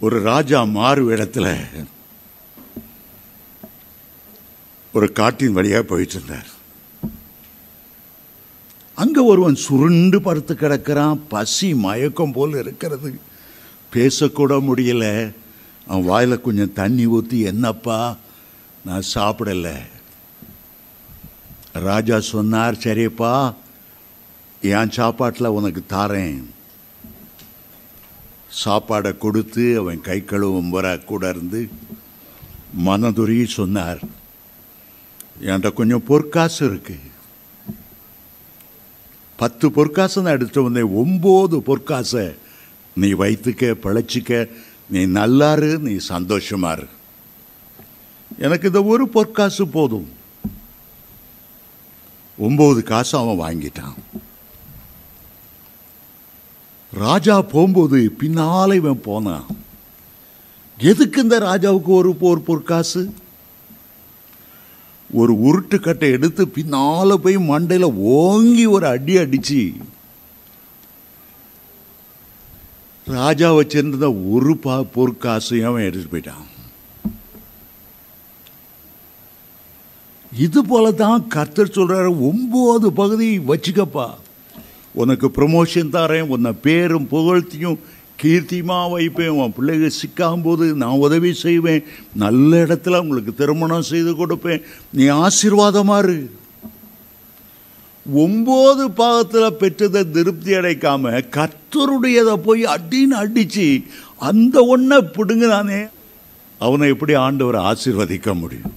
ஒரு ராஜா மாறு இடத்துல ஒரு காட்டின் வழியாக போயிட்டு இருந்தார். அங்க ஒருவன் சுருண்டு படுத்து கிடக்கிறான். பசி மயக்கம் போல் இருக்கிறது. பேசக்கூட முடியல. அவன் வாயில கொஞ்சம் தண்ணி ஊற்றி, என்னப்பா நான் சாப்பிடல. ராஜா சொன்னார், சரிப்பா என் சாப்பாட்டில் உனக்கு தாரேன். சாப்பாடை கொடுத்து அவன் கை கழுவும் வர கூட இருந்து மனதுரி சொன்னார், என்கிட்ட கொஞ்சம் பொற்காசு இருக்கு. 10 பொற்காசு நான் எடுத்து வந்தேன். 9 பொற்காசை நீ வைத்துக்க, பிழைச்சிக்க, நீ நல்லாரு, நீ சந்தோஷமாரு. எனக்கு இந்த ஒரு பொற்காசு போதும். 9 காசு அவன் வாங்கிட்டான். ராஜா போகும்போது பின்னால இவன் போனான். எதுக்கு இந்த ராஜாவுக்கு ஒரு பொற்காசு? ஒரு உருட்டுக்கட்டை எடுத்து பின்னால போய் மண்டையில ஓங்கி ஒரு அடி அடிச்சு ராஜா வச்சிருந்த ஒரு பொற்காசையும் அவன் எடுத்து போயிட்டான். இது போலதான் கர்த்தர் சொல்றாரு, 9 பகுதி வச்சுக்கப்பா, உனக்கு ப்ரமோஷன் தரேன், உன்னை பேரும் புகழ்த்தியும் கீர்த்தியுமா வைப்பேன், உன் பிள்ளைகள் சிக்காகும் போது நான் உதவி செய்வேன், நல்ல இடத்துல உங்களுக்கு திருமணம் செய்து கொடுப்பேன், நீ ஆசீர்வாதமா இரு. 9 பாகத்தில் பெற்றதை திருப்தி அடைக்காம கர்த்தருடையதை போய் அடின்னு அடிச்சு அந்த ஒன்றை பிடுங்குதானே, அவனை எப்படி ஆண்டவர் ஆசீர்வதிக்க முடியும்?